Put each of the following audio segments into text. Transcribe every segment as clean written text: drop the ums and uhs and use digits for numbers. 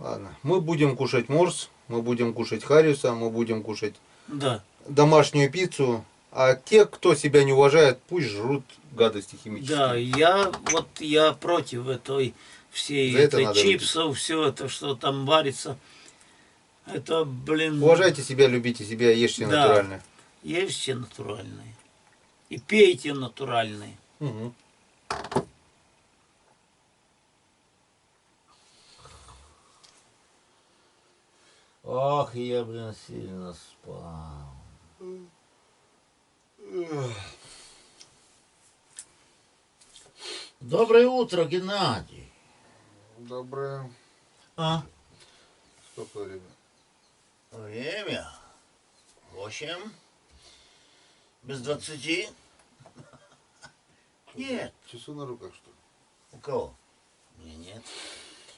Ладно. Мы будем кушать морс, мы будем кушать хариуса, мы будем кушать Да. домашнюю пиццу. А те, кто себя не уважает, пусть жрут гадости химические. Да, я против этой всей За это этой надо чипсов, все это, что там варится. Это, блин. Уважайте себя, любите себя, ешьте Да. натурально. Ешьте натуральные. И пейте натуральные. Угу. Ох, я, блин, сильно спал. Доброе утро, Геннадий. Доброе. А? Сколько времени? Время? 8. Без 20. Нет. Часы на руках, что ли? У кого? Мне нет.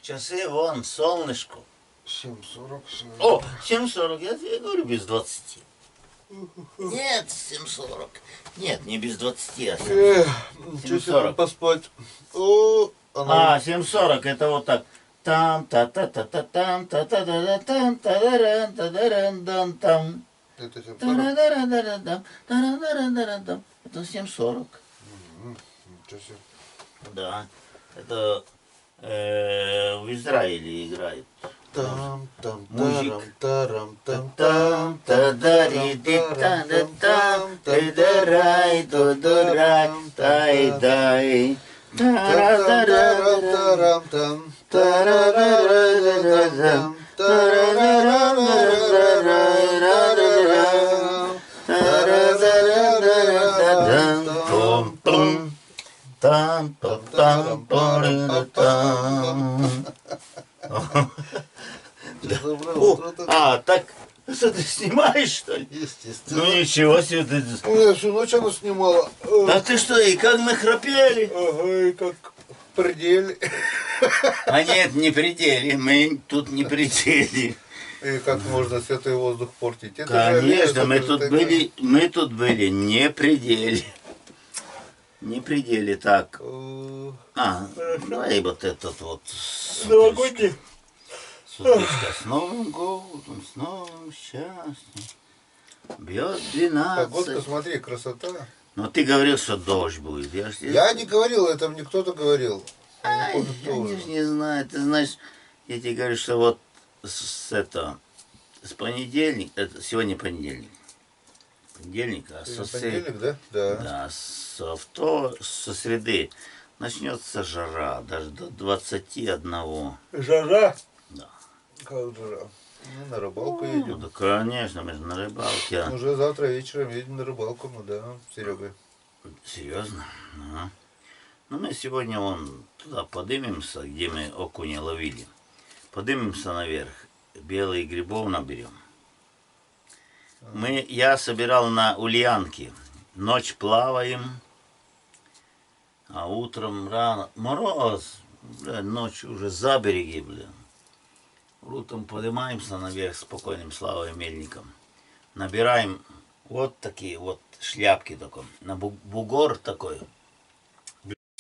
Часы вон, солнышко. 7:40. О, 7:40, я тебе говорю, без 20. Нет, 7:40. Нет, не без 20, а 7:40. Поспать. О, А, 7:40, это вот так. Там та та та та там та та та та там тадаран тадаран дан там. Это 7:40? Тарадарадарадам, тарадарадарадам. Это 7:40. Ничего себе. Да. Это в Израиле играет. Там, там, Музик. тарам, там, Там тадари ди та да там тайдарай тодорай тайдай. Тарадарадарам. там, Тарадарадарам. Там, там, там. Так, что ты снимаешь, что ли? Естественно. Ну ничего себе ты. У меня всю ночь она снимала. А ты что, и как мы храпели? Ага, и как в пределе. А нет, не пределе, мы тут не пределе. И как можно святой воздух портить? Это Конечно, же мы лето, тут это были не пределе. Не пределе, так. Давай вот этот вот. Новогодний. Суточка с Новым годом, с новым счастьем. Бьет 12. Погодка, смотри, красота. Но ты говорил, что дождь будет. Я не говорил, это мне кто-то говорил. Я не помню, кто Я уже. не знаю. Ты знаешь, я тебе говорю, что вот с понедельника, это сегодня понедельник. Понедельник, а Сегодня понедельник, да? Да. Да, со среды начнется жара, даже до 21. Жара? Да. Как жара? Ну, на рыбалку Ну, едем. да, конечно, мы же на рыбалке. Уже завтра вечером едем на рыбалку, мы, да, с Серегой. Серьезно? Ага. Ну, мы сегодня вон туда поднимемся, где мы окуня ловили. Поднимемся наверх, белых грибов наберем. Я собирал на Ульянке. Ночь плаваем, а утром рано. Мороз, ночью уже за береги, Утром поднимаемся наверх с покойным Славой Мельником. Набираем вот такие вот шляпки такой, на бугор такой.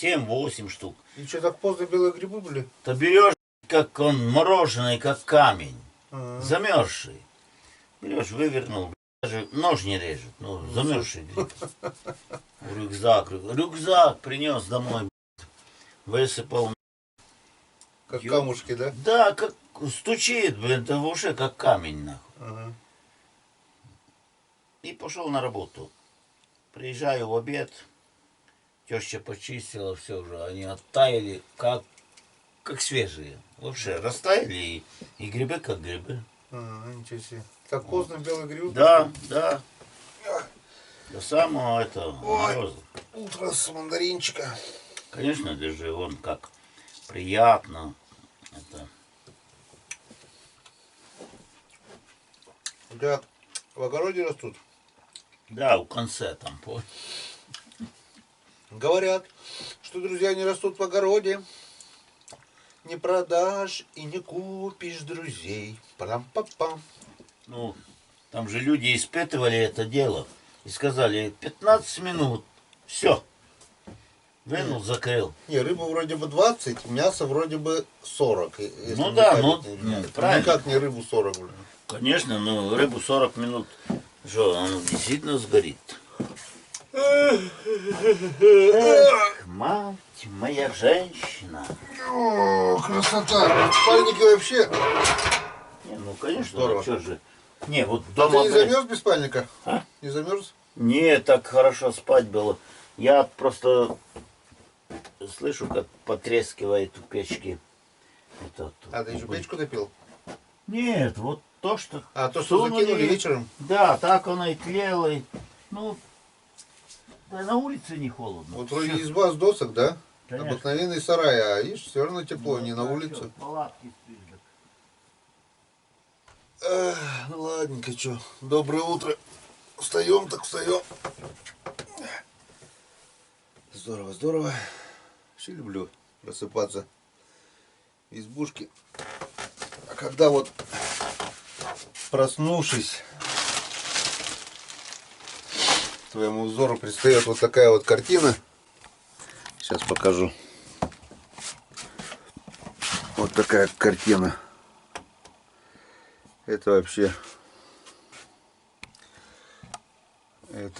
7-8 штук. И что, так поздно белые грибы были? То берешь, как он мороженый, как камень, замерзший. Берешь, вывернул, даже нож не режет, замерзший гриб. Рюкзак принес домой, высыпал. Как камушки, да? Да, как стучит, это в уши, как камень, нахуй. И пошел на работу. Приезжаю в обед, теща почистила все уже, они оттаяли, как свежие. Вообще, растаяли, и грибы как грибы. Ничего себе. Так поздно белые грибы? Да, да. До самого этого мороза. Утро с мандаринчика. Конечно, даже он как приятно. Это. У тебя в огороде растут? Да, в конце там. Говорят, что друзья не растут в огороде. Не продашь и не купишь друзей. Парам-пам-пам. Ну, там же люди испытывали это дело и сказали 15 минут, все. Вынул, закрыл. Не, рыба вроде бы 20, мясо вроде бы 40. Если Ну не да, память ну, не изменяет. правильно. Никак не рыбу 40, блин. Конечно, ну рыбу 40 минут. Что, он действительно сгорит. Эх, мать моя женщина. О, красота. Спальники вообще. Не, ну конечно, Здорово. ну, чё же. Не, вот Ты дома... не замерз без спальника? А? Не замерз? Не, так хорошо спать было. Я просто слышу, как потрескивает у печки. А ты еще печку топил? Нет, вот то, что... А то, что сунули. закинули вечером? Да, так оно и тлело. И, ну, да на улице не холодно. Вот вроде изба с досок, да? Конечно. Обыкновенный сарай, а видишь, все равно тепло, Ну, не на да, улице. чё, палатки спишь, так. Ну ладненько, что. Доброе утро. Встаем, так встаем. Здорово, здорово. Вообще люблю просыпаться в избушке. А когда вот проснувшись, твоему взору предстает вот такая вот картина. Сейчас покажу. Вот такая картина. Это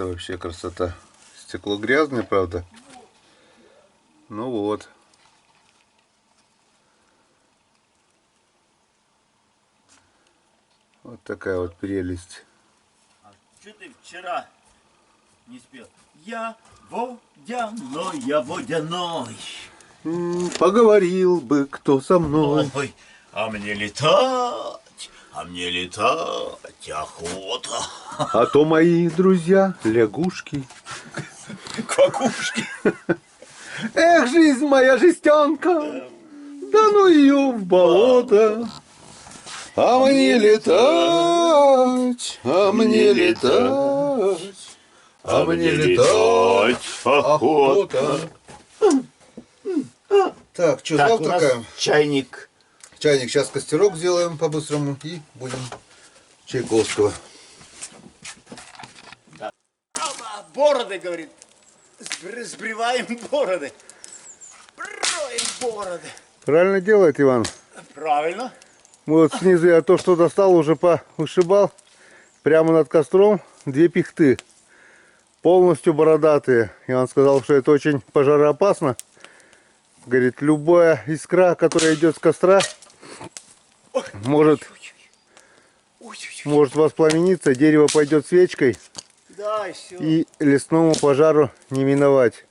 вообще красота. Стекло грязное, правда. Ну вот. Вот такая вот прелесть. А что ты вчера не спел? Я водяной, я водяной. Поговорил бы кто со мной. Ой, а мне летать охота. А то мои друзья лягушки. Квакушки. Эх, жизнь моя жестянка, да ну ее в болото. А мне летать, а мне летать, а мне летать охота. Так, что, Так, у нас завтракаем? чайник. Чайник, сейчас костерок сделаем по-быстрому и будем Чайковского. Бороды, говорит. Сбриваем бороды. Броем бороды. Правильно делает, Иван. Правильно. Вот снизу я то, что достал, уже повышибал. Прямо над костром 2 пихты. Полностью бородатые. И он сказал, что это очень пожароопасно. Говорит, любая искра, которая идет с костра, может воспламениться, дерево пойдет свечкой, Да, и все. и лесному пожару не миновать.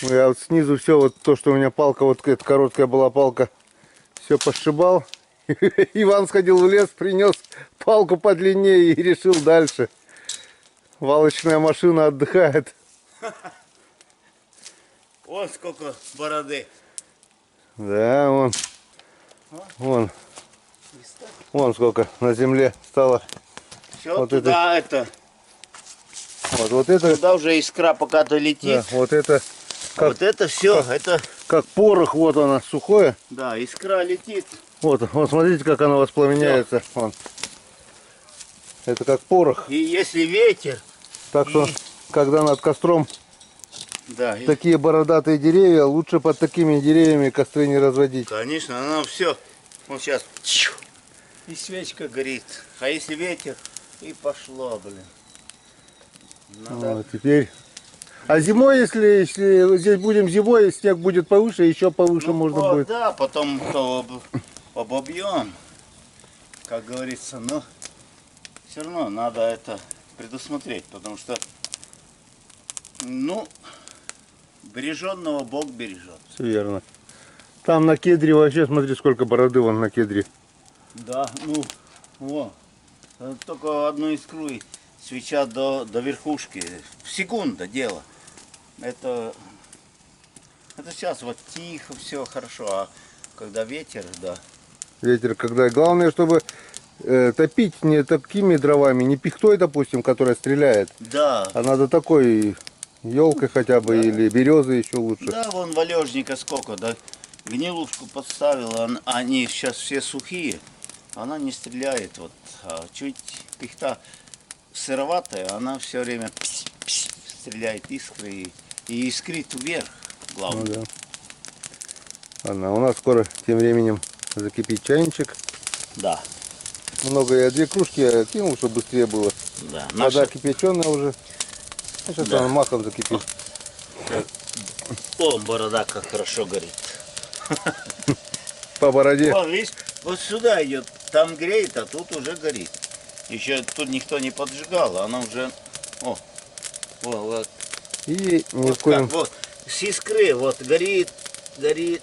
Ну, я вот снизу все, вот то, что у меня палка, вот эта короткая была палка, все пошибал. Иван сходил в лес, принес палку подлиннее и решил дальше. Валочная машина отдыхает. Вот сколько бороды. Да, вон сколько на земле стало. Все, Вот туда это. Вот это, Туда уже искра пока долетит. да, вот это А вот это все, это, как порох, вот она сухое. да, искра летит. Вот смотрите, как она воспламеняется. Вон. Это как порох. И если ветер, Так что, когда над костром да, такие бородатые деревья, лучше под такими деревьями костры не разводить. конечно, она все, вот сейчас, и свечка горит. А если ветер, и пошло, блин. Надо... Вот, теперь. А зимой, если здесь будем зимой, снег будет повыше, еще повыше можно вот, будет. да, потом обобьем, как говорится, но все равно надо это предусмотреть, потому что, ну, береженного Бог бережет. Все верно. Там на кедре вообще, смотри, сколько бороды вон на кедре. Да, ну, вот, только одну искру и свеча до верхушки, секунда дело. Это сейчас вот тихо, все хорошо, а когда ветер, да. Ветер, когда. Главное, чтобы топить не такими дровами, не пихтой, допустим, которая стреляет, Да. а надо такой елкой хотя бы, или березы еще лучше. Да, вон валежника сколько, да. Гнилушку подставила, они сейчас все сухие, она не стреляет, вот, а чуть пихта сыроватая, она все время стреляет искры, и и искрит вверх, Ну главное. да. Ладно, а у нас скоро тем временем закипит чайничек. Да, Много я 2 кружки я кинул, чтобы быстрее было. да. Вода Наша... кипяченая уже. Сейчас Да. она махом закипит. О, борода как хорошо горит. По бороде. Вон, видишь, вот сюда идет, там греет, а тут уже горит. Еще тут никто не поджигал, а она уже... О, вот. И ни Вот в коем... как, вот, с искры, вот, горит,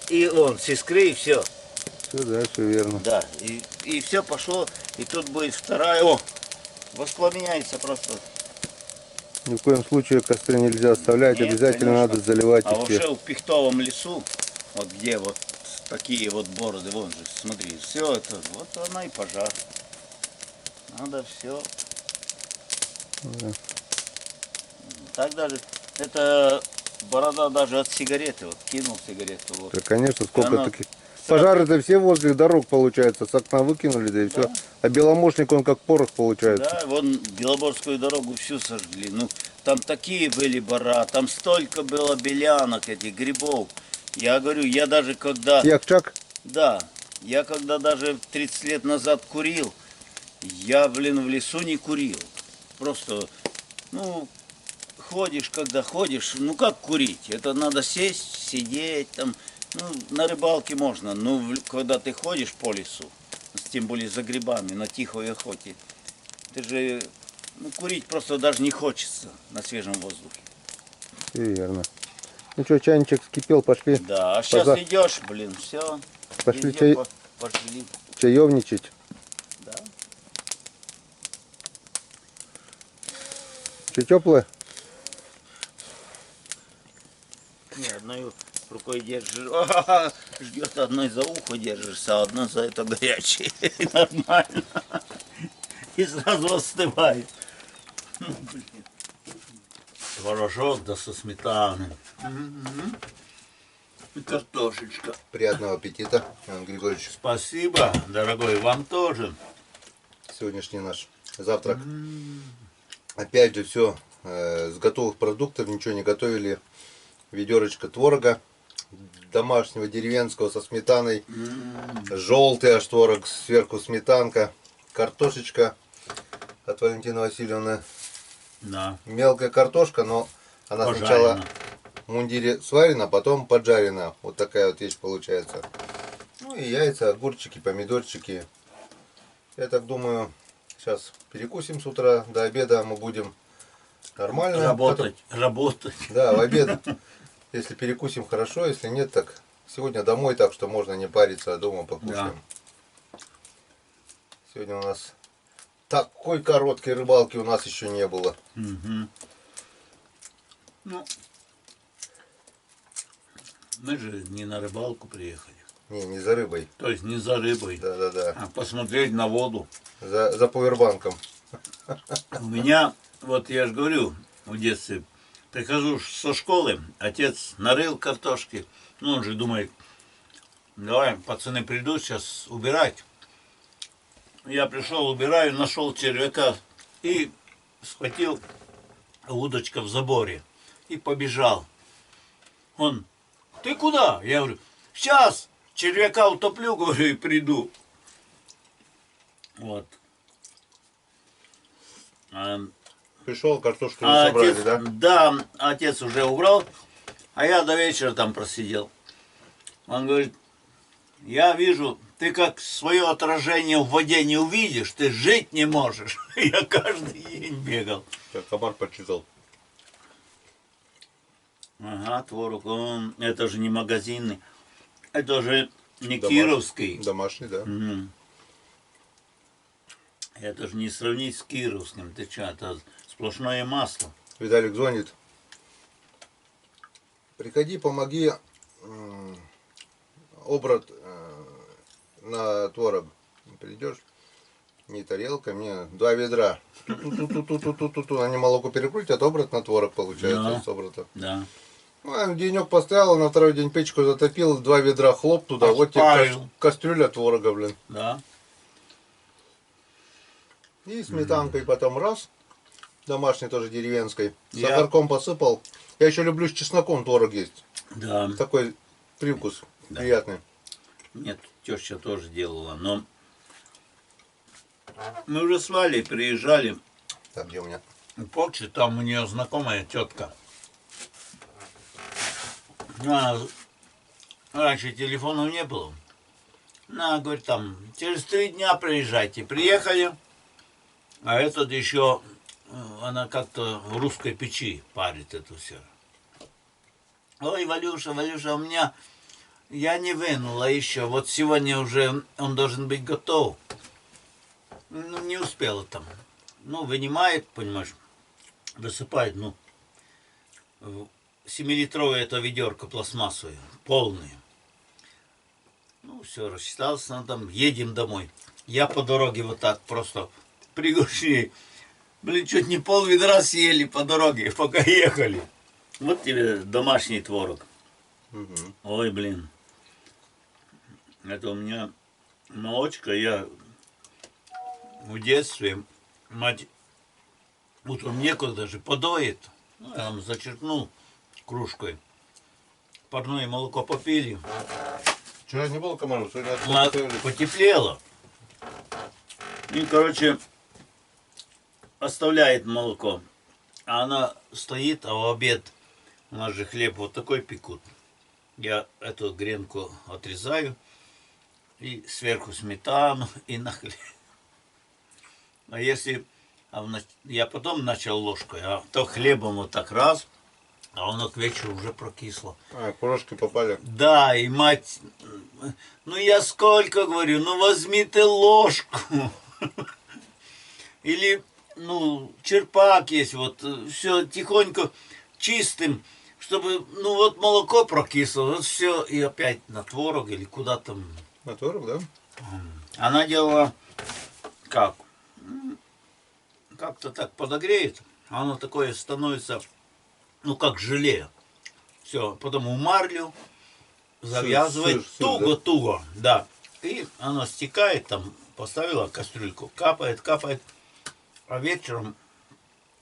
и вон, с искры, и все. Все, да, все верно. Да, и все пошло, и тут будет вторая, о, воспламеняется просто. Ни в коем случае костры нельзя оставлять, Нет, обязательно конечно. надо заливать А их всех. вообще в пихтовом лесу, вот где вот такие вот бороды, вон же, смотри, все это, вот она и пожар. Надо все. Да. Так даже, это борода даже от сигареты, вот кинул сигарету, вот. Да, конечно, сколько она таких. Пожары-то все возле дорог получается, с окна выкинули, да и все. А беломошник он как порох получается. Да, вон Белоборскую дорогу всю сожгли. Ну, там такие были бора, там столько было белянок этих грибов. Я говорю, я даже когда... Якчак? Да, я когда даже 30 лет назад курил, я, в лесу не курил. Просто, ну, ходишь, когда ходишь, ну как курить? Это надо сесть, сидеть там. Ну, на рыбалке можно, но когда ты ходишь по лесу, тем более за грибами, на тихой охоте, ты же, ну, курить просто даже не хочется на свежем воздухе. Все верно. Ну что, чайничек вскипел, пошли. Да, а сейчас Поза- идешь, блин, все. Пошли Пошли. чаевничать. Да. Что, теплое? Не, одной рукой держишь, ждет, одной за ухо держишься, а одна за это горячее. Нормально. И сразу остывает. Творожок да со сметаной. И картошечка. Приятного аппетита, Иван Григорьевич. Спасибо, дорогой, вам тоже. Сегодняшний наш завтрак. Опять же все с готовых продуктов, ничего не готовили. Ведерочка творога домашнего, деревенского, со сметаной. Желтый аж творог, сверху сметанка. Картошечка от Валентины Васильевны. Да. Мелкая картошка, но она сначала Пожарено. в мундире сварена, потом поджарена. Вот такая вот вещь получается. Ну и яйца, огурчики, помидорчики. Я так думаю, сейчас перекусим с утра, до обеда мы будем нормально. Работать, работать. Да, в обед. Если перекусим, хорошо, если нет, так сегодня домой, так что можно не париться, а дома покушаем. Сегодня у нас такой короткой рыбалки у нас еще не было. Угу. Ну, мы же не на рыбалку приехали. Не за рыбой. То есть не за рыбой, Да. а посмотреть на воду. За пауэрбанком. У меня, вот я же говорю, в детстве, прихожу со школы, отец нарыл картошки. Ну, он же думает, давай, пацаны придут сейчас убирать. Я пришел, убираю, нашел червяка и схватил удочка в заборе и побежал. Он, ты куда? Я говорю, сейчас червяка утоплю, говорю, и приду. Вот. Пришел, картошку не собрали, Отец, да? да, отец уже убрал, а я до вечера там просидел. Он говорит, я вижу, ты как свое отражение в воде не увидишь, ты жить не можешь. Я каждый день бегал. Как комар почитал. Ага, творог, это же не магазинный, это же не кировский. Домашний, да. Мгм. Это же не сравнить с кировским, ты что, это сплошное масло. Виталик звонит. Приходи, помоги обрат на творог. Придешь, не тарелка, мне 2 ведра. Ту-ту-ту-ту-ту-ту-ту. Они молоко перекрутят, обрат на творог получается Да. с обрата. Да. Ну, я денек поставил, на второй день печку затопил, 2 ведра хлоп туда. Вот тебе Ошпарил. кастрюля творога, блин. Да. И сметанкой потом раз. домашней тоже деревенской. С Я- сахарком посыпал. Я еще люблю с чесноком творог есть. Да. Такой привкус Да. приятный. Нет, теща тоже делала, но мы уже с Валей приезжали. Так, где у меня? В Польше, там у нее знакомая тетка. А, раньше телефонов не было. Она говорит, там, через 3 дня приезжайте. Приехали, а этот еще, она как-то в русской печи парит это все. Ой, Валюша, Валюша, у меня, я не вынула еще. Вот сегодня уже он должен быть готов. Ну, не успела там. Ну, вынимает, понимаешь, высыпает, ну, 7-литровое это ведерко пластмассовое, полное. Ну, все, рассчитался, ну, там, едем домой. Я по дороге вот так просто приглушил. Блин, чуть не пол-ведра съели по дороге, пока ехали. Вот тебе домашний творог. Мгм. Ой, блин. Это у меня молочка, я в детстве, мать утром некогда же подоит. Ну, я там зачерпнул кружкой. Парное молоко попили. Вчера не было комаров, сегодня Она появились. потеплело. И, короче, оставляет молоко. А она стоит, а в обед у нас же хлеб вот такой пекут. Я эту гренку отрезаю и сверху сметану и на хлеб. А если я потом начал ложкой, а то хлебом вот так раз, а оно к вечеру уже прокисло. А, крошки попали. Да, и мать, ну я сколько говорю, ну возьми ты ложку. Или, ну, черпак есть, вот, все тихонько чистым, чтобы, ну вот молоко прокисло, вот все, и опять на творог или куда там. На творог, да? Она делала как? Как-то так подогреет, а оно такое становится, ну, как желе. Все, потом в марлю завязывает сыр, да? туго-туго, да. И оно стекает, там, поставила кастрюльку, капает, капает. А вечером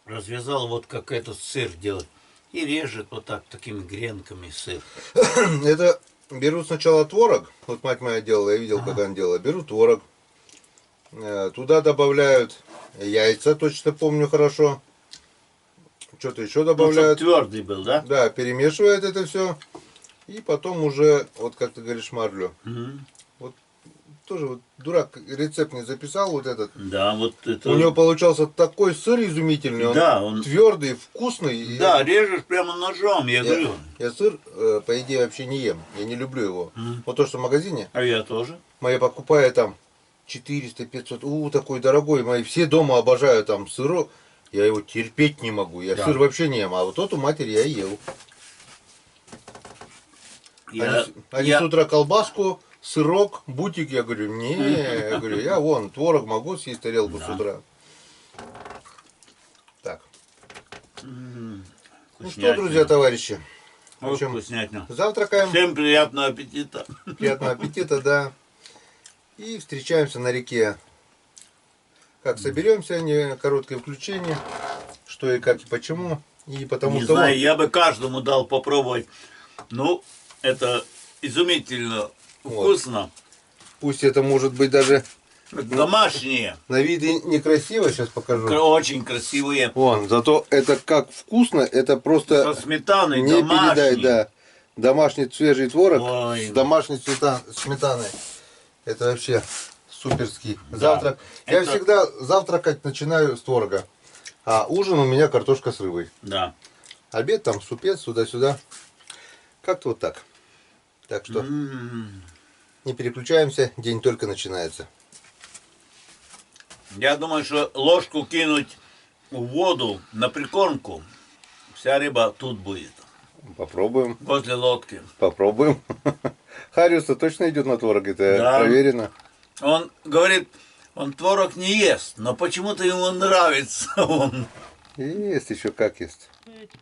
развязал, вот как этот сыр делать. И режет вот так, такими гренками сыр. Это берут сначала творог. Вот мать моя делала, я видел, как она делала. Берут творог. Туда добавляют яйца, точно помню хорошо. Что-то еще Ну, чтобы добавляют. твердый был, да? Да, перемешивают это все. И потом уже, вот как ты говоришь, марлю. Мгм. Тоже вот дурак рецепт не записал вот этот. Да, вот это... У него получался такой сыр изумительный. Да, он- твердый, вкусный. И Да, режешь прямо ножом, я говорю. я сыр, по идее, вообще не ем. Я не люблю его. Вот то, что в магазине. А я тоже. Моя покупаю там 400-500. Такой дорогой. Мои все дома обожают там сыру. Я его терпеть не могу. Я Да. сыр вообще не ем. А вот тот у матери я ел. Они с утра колбаску, сырок, бутик. Я говорю, не, я говорю, я вон творог могу съесть тарелку с утра. Так. Ну что, Вкуснятина. друзья, товарищи, в Ой, общем, вкуснятина. завтракаем. Всем приятного аппетита. Приятного аппетита, да. И встречаемся на реке. Как соберемся, не короткое включение, что и как и почему. И потому Не что знаю, вот, я бы каждому дал попробовать. Ну, это изумительно вкусно. пусть это может быть даже Домашние. на вид и некрасиво, сейчас покажу. Очень красивые. Вон, зато это как вкусно, это просто Со сметаной, не передать, домашние. да. Домашний свежий творог Ой. с домашней сметаной. Это вообще суперский завтрак. Я это- всегда завтракать начинаю с творога. А ужин у меня картошка с рыбой. Да. Обед там супец, туда-сюда. Как-то вот так. Так что М. не переключаемся, день только начинается. Я думаю, что ложку кинуть в воду на прикормку, вся рыба тут будет. Попробуем. Возле лодки. Попробуем. Хариус-то точно идет на творог, это Да. проверено. Он говорит, он творог не ест, но почему-то ему нравится он. Есть еще как есть.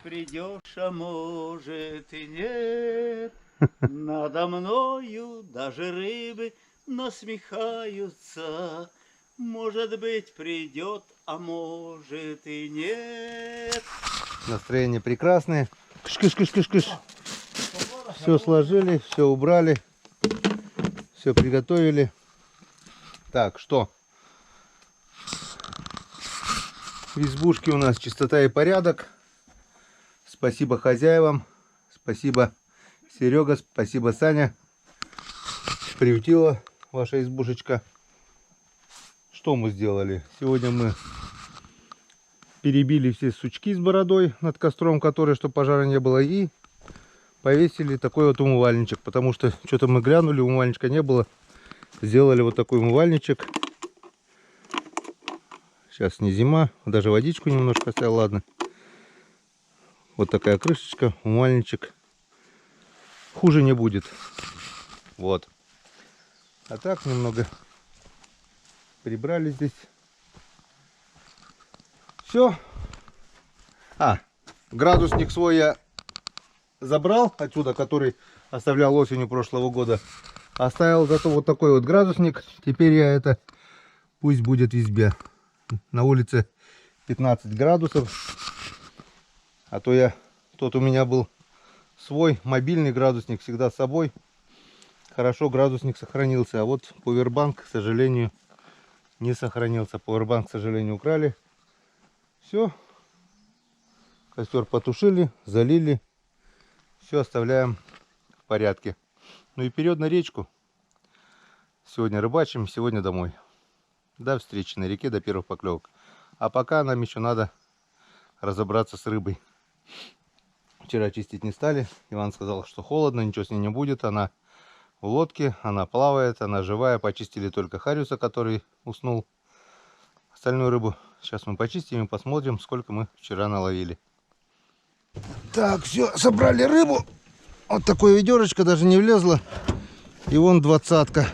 Придешь, а может и нет, надо мною даже рыбы насмехаются. Может быть, придет, а может и нет. Настроение прекрасное. Кыш-кыш-кыш-кыш-кыш. Все сложили, все убрали. Все приготовили. Так, что? В избушке у нас чистота и порядок. Спасибо хозяевам. Спасибо, Серега. Спасибо, Саня. Приютила ваша избушечка. Что мы сделали? Сегодня мы перебили все сучки с бородой над костром, который, чтобы пожара не было, и повесили такой вот умывальничек, потому что что-то мы глянули, умывальничка не было. Сделали вот такой умывальничек. Сейчас не зима, даже водичку немножко оставил, ладно. Вот такая крышечка, умывальничек. Хуже не будет. Вот. А так немного прибрали здесь. Все. Градусник свой я забрал отсюда, который оставлял осенью прошлого года. Оставил зато вот такой вот градусник. Теперь я это пусть будет в избе. На улице 15 градусов. А то тот у меня был свой мобильный градусник всегда с собой. Хорошо градусник сохранился. А вот повербанк, к сожалению, не сохранился. Повербанк, к сожалению, украли. Все. Костер потушили, залили. Все оставляем в порядке. Ну и вперед на речку. Сегодня рыбачим, сегодня домой. До встречи на реке, до первых поклевок. А пока нам еще надо разобраться с рыбой. Вчера чистить не стали. Иван сказал, что холодно, ничего с ней не будет. Она в лодке, она плавает, она живая. Почистили только хариуса, который уснул. Остальную рыбу сейчас мы почистим и посмотрим, сколько мы вчера наловили. Так, все, собрали рыбу. Вот такое ведерочко, даже не влезло. И вон 20-ка.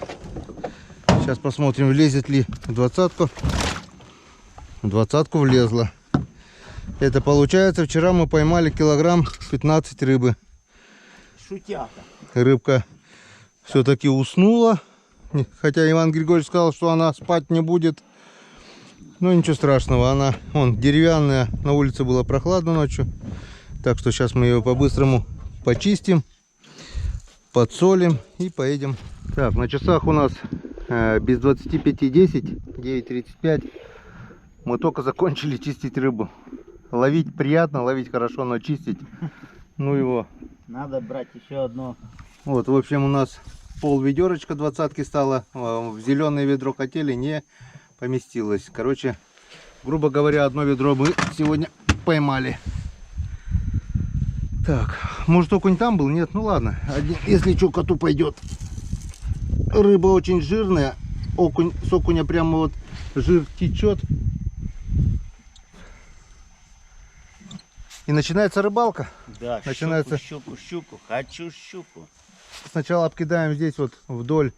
Сейчас посмотрим, влезет ли в 20-ку. В 20-ку влезла. Это получается, вчера мы поймали килограмм 15 рыбы. Шутята. Рыбка все-таки уснула. Хотя Иван Григорьевич сказал, что она спать не будет. Но ничего страшного. Она деревянная. На улице было прохладно ночью. Так что сейчас мы ее по-быстрому почистим. Подсолим и поедем. Так, на часах у нас без 25:10, 9:35. Мы только закончили чистить рыбу. Ловить приятно, ловить хорошо, но чистить, ну его. Надо брать еще одно. Вот, в общем, у нас пол ведерочка 20-ки стало. В зеленое ведро хотели, не поместилось. Короче, грубо говоря, одно ведро мы сегодня поймали. Так, может окунь там был? Нет, ну ладно. Если что, коту пойдет. Рыба очень жирная. С окуня прямо вот жир течет. И начинается рыбалка. Да, начинается... щуку. Хочу щуку. Сначала обкидаем здесь вот вдоль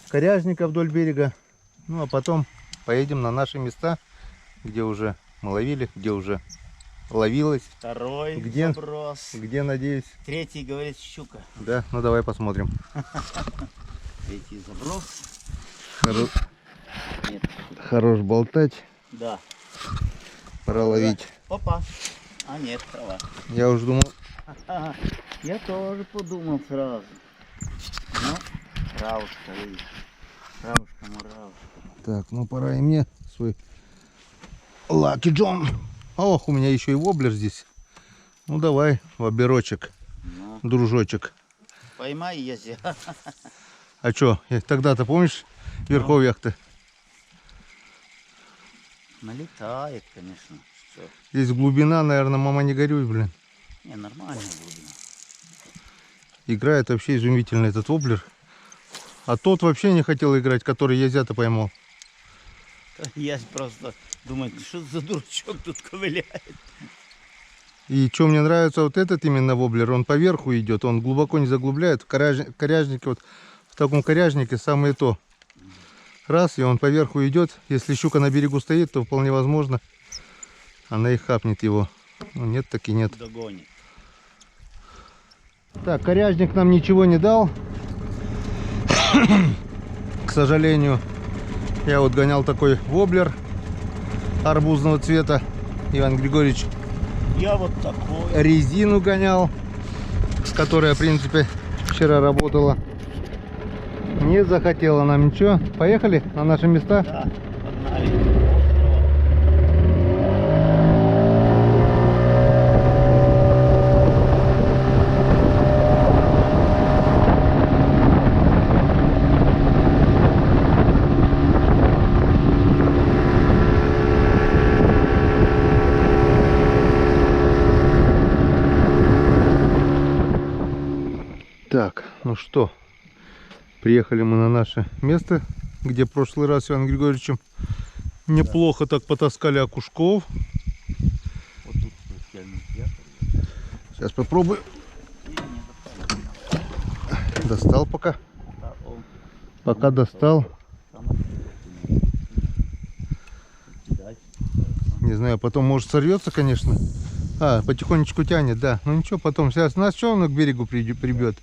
коряжника, вдоль берега. Ну а потом поедем на наши места, где уже мы ловили, где уже ловилось. Второй где, заброс. Где, надеюсь. Третий, говорит, щука. Да, ну давай посмотрим. Третий заброс. Нет. Хорош болтать. Да. Пора ловить. Опа. А нет, трава. Я уже думал. Я тоже подумал сразу. Ну, травушка, видишь. Травушка-муравушка. Так, ну пора и мне свой Lucky John. Ох, у меня еще и воблер здесь. Ну давай, воблерочек, Ну, дружочек. поймай, если. А что, тогда-то помнишь в верховьях-то? Налетает, конечно. Что? Здесь глубина, наверное, мама не горюй, блин. Не, нормально глубина. Играет вообще изумительно этот воблер. А тот вообще не хотел играть, который я зята поймал. Я просто думаю, что за дурачок тут ковыляет. И что мне нравится, вот этот именно воблер, он поверху идет, он глубоко не заглубляет. В коряжнике, вот в таком коряжнике самое то. Раз, и он поверху идет. Если щука на берегу стоит, то вполне возможно, она и хапнет его. Ну, нет, так и нет. Догонит. Так, коряжник нам ничего не дал, к сожалению. Я вот гонял такой воблер арбузного цвета. Иван Григорьевич Я вот такой. резину гонял, с которой, в принципе, вчера работала. Не захотела нам ничего. Поехали на наши места. Да, погнали. Так, ну что, приехали мы на наше место, где в прошлый раз с Иваном Григорьевичем неплохо так потаскали окушков. Вот тут специальный пятый. Сейчас попробую. Достал пока. Пока достал. Не знаю, потом может сорвется, конечно. А, потихонечку тянет, да. Ну ничего, потом сейчас нас что он к берегу прибьет.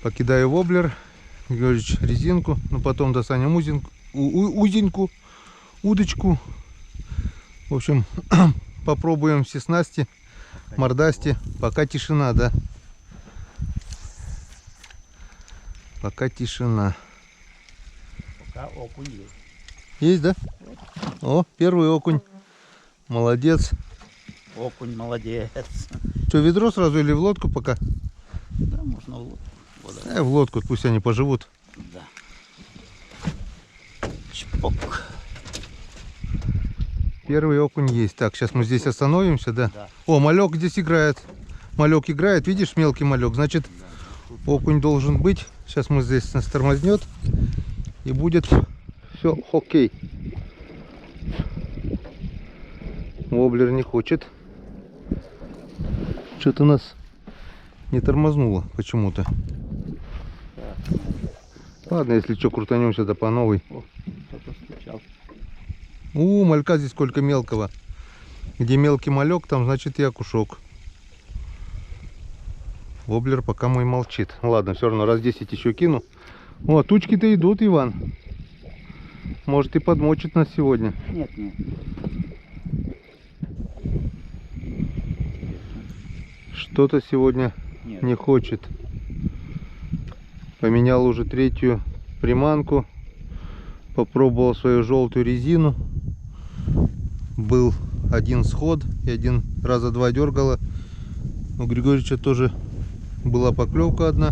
Покидаю воблер, Григорьевич резинку, но потом достанем узеньку, удочку. В общем, попробуем все снасти, мордасти. Пока тишина, да. Пока тишина. Пока окунь есть. Есть, да? О, первый окунь. Молодец. Окунь молодец. Что, ведро сразу или в лодку пока? Да, можно в лодку. В лодку, пусть они поживут. Да. Чпок. Первый окунь есть. Так, сейчас мы здесь остановимся, да? Да. О, малек здесь играет. Малек играет, видишь, мелкий малек. Значит, окунь должен быть. Сейчас мы здесь нас тормознет. И будет все окей. Воблер не хочет. Что-то нас не тормознуло почему-то. Ладно, если что, крутанемся, да по новой. О, кто-то стучал. Малька здесь сколько мелкого. Где мелкий малек, там значит и окушок. Воблер пока мой молчит. Ладно, все равно раз 10 еще кину. О, тучки-то идут, Иван. Может и подмочит нас сегодня. Нет, нет. Что-то сегодня Нет. не хочет. Поменял уже третью приманку. Попробовал свою желтую резину. Был один сход и один раза два дергало. У Григорьевича тоже была поклевка одна.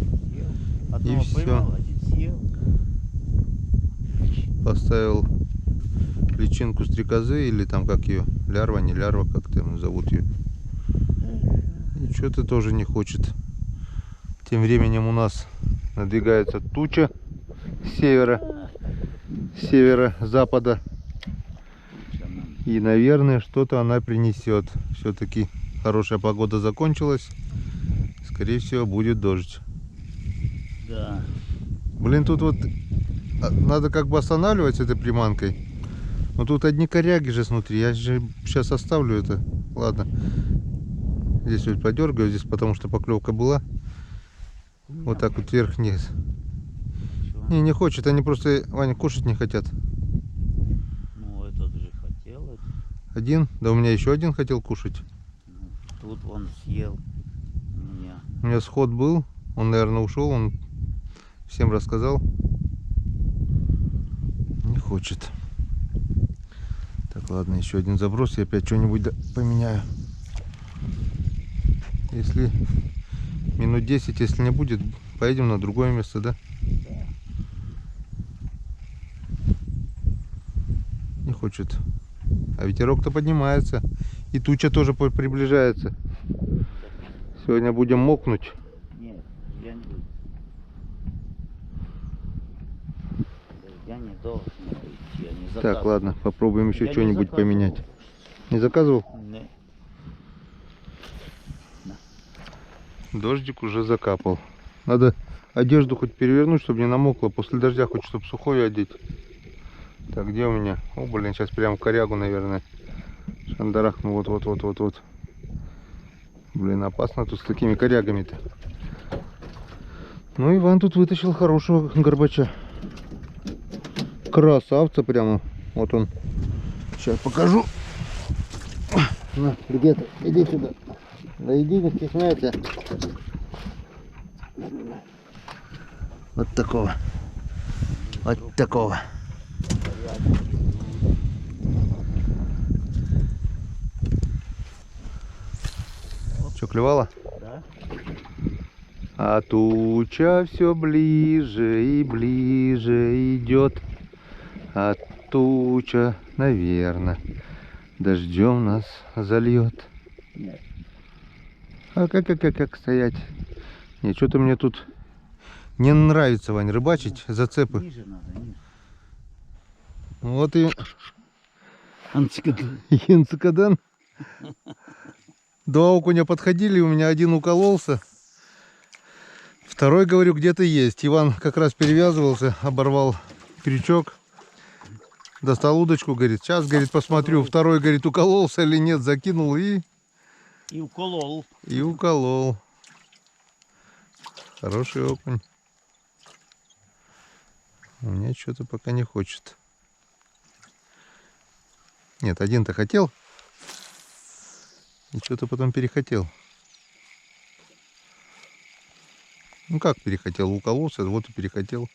Одного всё. поймал, один съел. Поставил личинку стрекозы или там как ее, лярва, не лярва, как там зовут ее. И что-то тоже не хочет. Тем временем у нас надвигается туча с севера-запада. И, наверное, что-то она принесет. Все-таки хорошая погода закончилась. Скорее всего, будет дождь. Да. Блин, тут вот надо как бы останавливать с этой приманкой. Но тут одни коряги же снутри. Я же сейчас оставлю это. Ладно. Здесь вот подергаю, здесь потому что поклевка была. Вот так вот вверх-вниз. Не хочет, они просто, Ваня, кушать не хотят. Ну, этот же хотел. Один? Да у меня еще один хотел кушать. Ну, тут он съел меня. У меня сход был, он, наверное, ушел, он всем рассказал. Не хочет. Так, ладно, еще один заброс, я опять что-нибудь поменяю. Если минут 10, если не будет, поедем на другое место, да? Да. Не хочет. А ветерок-то поднимается. И туча тоже приближается. Сегодня будем мокнуть. Нет, я не буду. Я не должен идти, я не заказывал. Так, ладно, попробуем еще Я не что-нибудь заказывал. поменять. Не заказывал? Не. Дождик уже закапал. Надо одежду хоть перевернуть, чтобы не намокло. После дождя хоть чтобы сухое одеть. Так, где у меня? О, блин, сейчас прям в корягу, наверное. Шандарахну, вот. Блин, опасно тут с такими корягами-то. Ну, Иван тут вытащил хорошего горбача. Красавца прямо. Вот он. Сейчас покажу. На, где ты? Иди сюда. Да иди, не стесняйся. Вот такого. Вот такого. Что, клевало? Да. А туча все ближе и ближе идет. А туча, наверное, дождем нас зальет. Нет. А как стоять? Нет, что-то мне тут не нравится, Вань, рыбачить, зацепы. Ниже надо, ниже. Вот и Анцикадан. Янцикадан. Два окуня подходили, у меня один укололся. Второй, говорю, где-то есть. Иван как раз перевязывался, оборвал крючок. Достал удочку, говорит, сейчас, говорит, посмотрю. Второй, говорит, укололся или нет, закинул и уколол. И уколол. Хороший окунь. У меня что-то пока не хочет. Нет, один-то хотел. И что-то потом перехотел. Ну как перехотел? Укололся, вот и перехотел.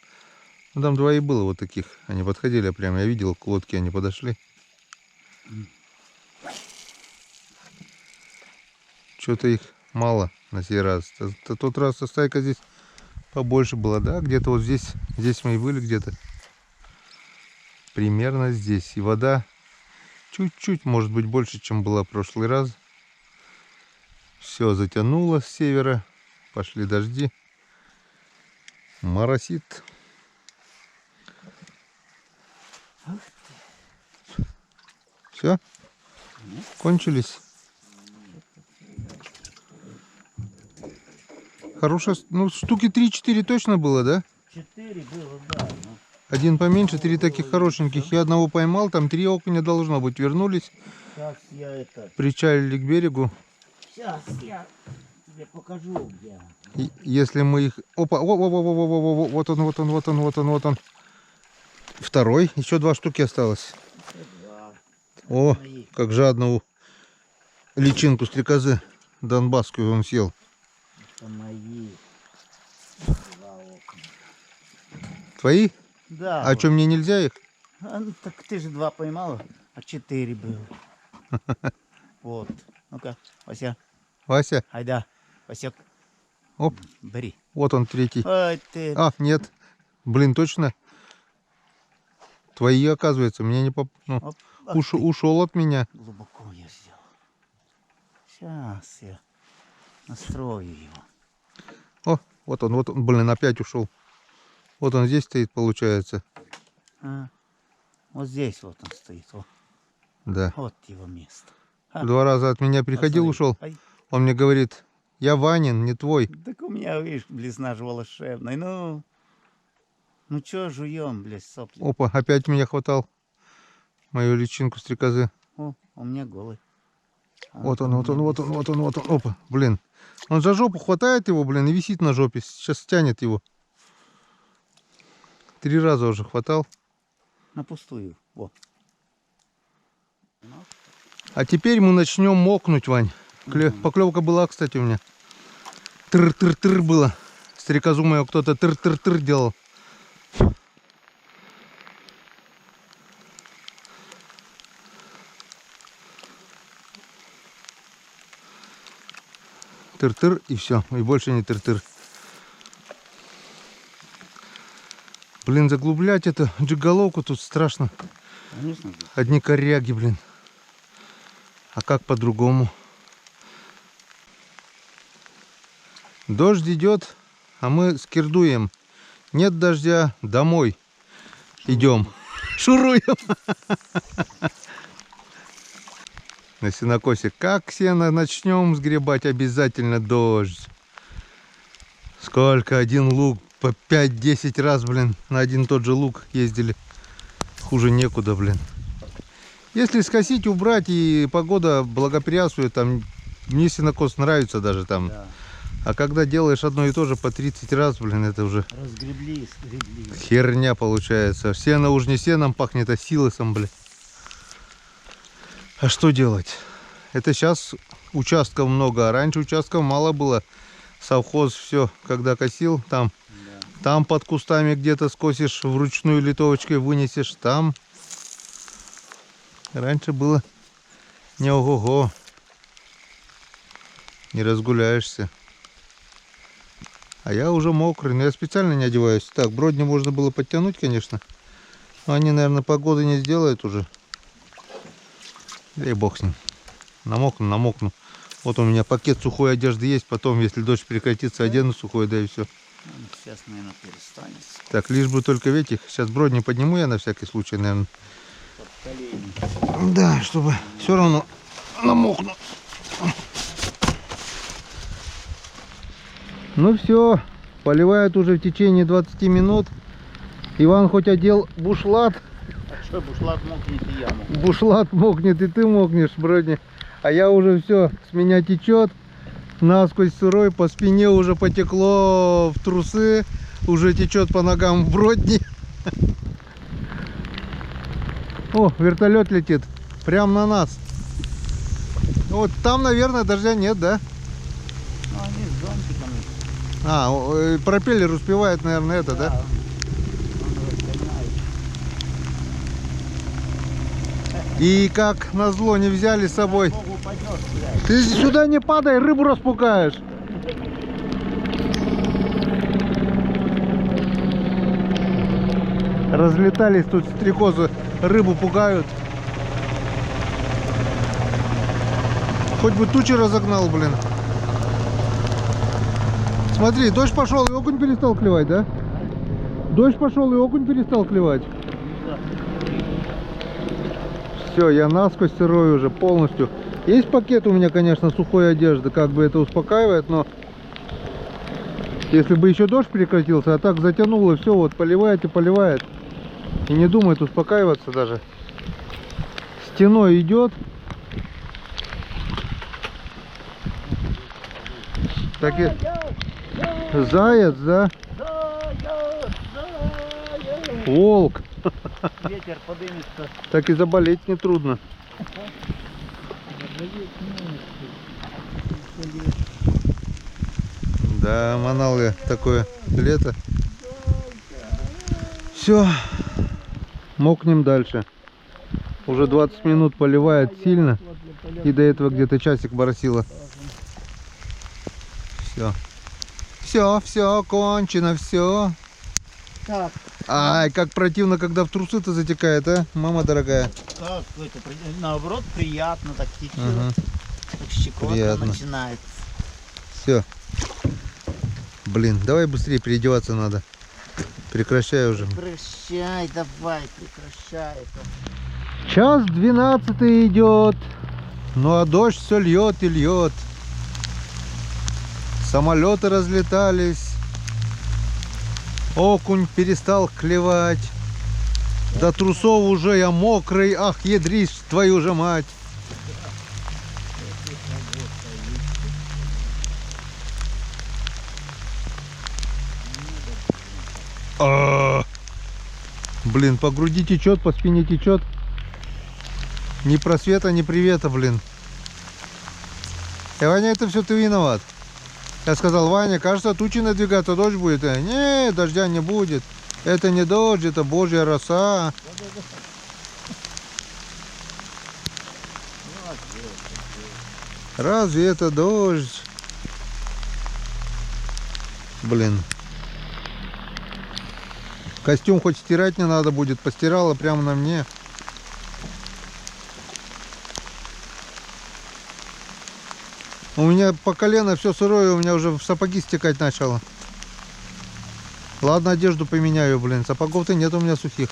Ну там два и было вот таких. Они подходили прямо. Я видел, к лодке они подошли. Что-то их мало на сей раз. Тот раз стайка здесь побольше была, да? Где-то вот здесь. Здесь мы и были где-то. Примерно здесь. И вода чуть-чуть, может быть, больше, чем была в прошлый раз. Все затянуло с севера. Пошли дожди. Моросит. Все? Кончились? Хорошая, ну штуки 3-4 точно было, да? 4 было, да. Но... Один поменьше, 3 таких хорошеньких. Я одного поймал, там 3 окуня должно быть. Вернулись, Сейчас я это... причалили к берегу. Сейчас я тебе покажу, где. И если мы их... Опа, вот он, вот он, вот он, вот он, вот он. Второй, еще 2 штуки осталось. О, как жадно личинку стрекозы донбасскую он съел. Это мои. Твои? Да. А что, мне нельзя их? Ну, так ты же 2 поймала, а 4 было. Вот. Ну-ка, Вася. Вася? Айда, Васек. Оп, Бери. вот он третий. Ой, ты. А, нет. Блин, точно? Твои, оказывается, мне не поп... ну, Оп, ах ушел от меня. Глубоко я сделал. Сейчас я настрою его. О, вот он, блин, опять ушел. Вот он здесь стоит, получается. А, вот здесь вот он стоит. О, Да. вот его место. А, 2 раза от меня приходил, посмотри. ушел. Ай, Он мне говорит, я Ванин, не твой. так у меня, видишь, близна же волшебная. Ну чё жуем, блядь, сопли. Опа, опять меня хватал. Мою личинку стрекозы. О, у меня голый. А Вот он, у вот он, меня вот он, вот он, вот он. Опа, блин. Он за жопу хватает его, блин, и висит на жопе. Сейчас стянет его. 3 раза уже хватал. на пустую. Во. А теперь мы начнем мокнуть, Вань. Поклевка была, кстати, у меня. Тыр-тыр-тыр было. Стрекозу мою кто-то тыр-тыр-тыр делал. Тыр-тыр и все. И больше не тыр-тыр. Блин, заглублять это джиголовку тут страшно. Конечно. Одни коряги, блин. А как по-другому? Дождь идет, а мы скирдуем. Нет дождя, домой идем. Шуруем. На сенокосе. Как сено начнем сгребать, обязательно дождь. Сколько один лук по 5-10 раз, блин, на один тот же лук ездили. Хуже некуда, блин. Если скосить, убрать и погода благоприятствует, там мне сенокос нравится даже там. Да. А когда делаешь одно и то же по 30 раз, блин, это уже Разгребли, скребли. херня получается. Сено уж не сеном пахнет, а силосом, блин. А что делать? Это сейчас участков много, а раньше участков мало было. Совхоз все, когда косил, там, там под кустами где-то скосишь, вручную литовочкой вынесешь, там. Раньше было не ого-го. Не разгуляешься. А я уже мокрый, но я специально не одеваюсь. Так, бродни можно было подтянуть, конечно. Но они, наверное, погоды не сделают уже. Да и бог с ним. Намокну. Вот у меня пакет сухой одежды есть. Потом, если дождь прекратится, одену сухой, да и все. Сейчас, наверное, перестанется. Так, лишь бы только ветик. Сейчас бродни подниму я на всякий случай, наверное. Под колени. Да, чтобы все равно намокну. Ну все, поливает уже в течение 20 минут. Иван хоть одел бушлат. А что, бушлат мокнет и я мокну. Бушлат мокнет и ты мокнешь, бродни. А я уже все, с меня течет. Насквозь сырой, по спине уже потекло в трусы. Уже течет по ногам в бродни. О, вертолет летит. Прям на нас. Вот там, наверное, дождя нет, да? Ну, они с зонтиками. А, пропеллер успевает, наверное, это, да? Он разгоняет. И как назло не взяли с собой. Богу упадешь, блядь. Ты сюда не падай, рыбу распугаешь. Разлетались тут стрекозы, рыбу пугают. Хоть бы тучи разогнал, блин. Смотри, дождь пошел и окунь перестал клевать, да? Дождь пошел и окунь перестал клевать. Все, я насквозь сырой уже полностью. Есть пакет у меня, конечно, сухой одежды, как бы это успокаивает, но если бы еще дождь прекратился, а так затянуло, все, вот поливает и поливает. И не думает успокаиваться даже. Стеной идет. Так и... Заяц, да? Волк. Ветер подымется. Так и заболеть нетрудно. Да, манал я такое лето. Все, мокнем дальше. Уже 20 минут поливает сильно. И до этого где-то часик боросило. Все. Все, кончено, все. Так, Ай, как противно, когда в трусы-то затекает, а? Мама дорогая. как это, наоборот, приятно так течет. Ага. Так щекотно Приятно. начинается. Все. Блин, давай быстрее переодеваться надо. Прекращай уже. Прекращай, давай, прекращай это. Час 12 идет. Ну а дождь все льет и льет. Самолеты разлетались. Окунь перестал клевать. До трусов уже я мокрый. Ах, ядрись, твою же мать. Блин, по груди течет, по спине течет. Ни просвета, ни привета, блин. И Ваня, это все ты виноват. Я сказал: Ваня, кажется, тучи надвигаться, дождь будет. Не, дождя не будет. Это не дождь, это божья роса. Разве это дождь? Блин. Костюм хоть стирать не надо будет. Постирала прямо на мне. У меня по колено все сырое, у меня уже в сапоги стекать начало. Ладно, одежду поменяю, блин. Сапогов-то нет у меня сухих.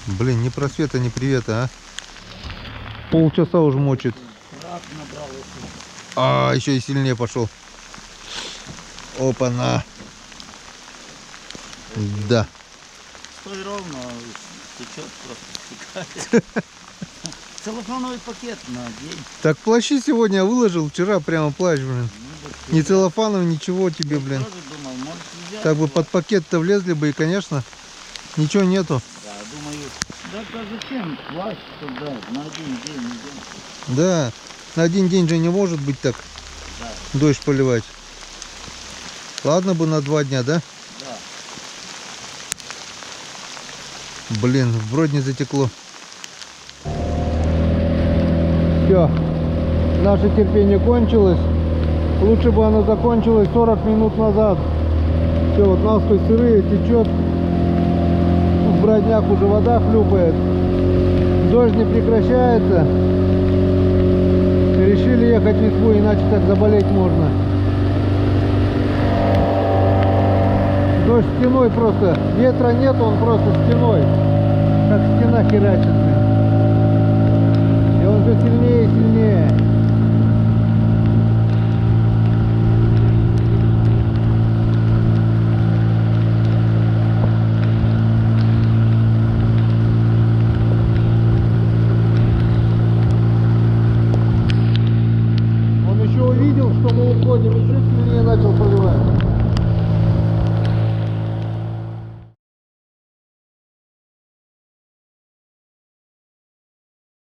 Блин, ни просвета, ни привета, а. Полчаса уже мочит. А, еще и сильнее пошел. Опа-на. Да. Стой ровно, течет просто, стекает. Целлофановый пакет на день. Так плащи сегодня выложил, вчера прямо плащ, блин. Ни целлофанов, ничего тебе, блин. Тоже думал, может взять. Как бы под пакет-то влезли бы, и, конечно, ничего нету. Да, думаю, да зачем плащ туда на один день идем? Да, на один день же не может быть так Да. дождь поливать. Ладно бы на 2 дня, да? Да. Блин, вроде не затекло. Все, наше терпение кончилось. Лучше бы оно закончилось 40 минут назад. Все, вот насквозь сырые, течет. В бродняк уже вода хлюпает. Дождь не прекращается. Решили ехать в избу, иначе так заболеть можно. Дождь стеной просто. Ветра нет, он просто стеной. Как стена херачит. И он все сильнее и сильнее. Он еще увидел, что мы уходим, еще сильнее начал продувать.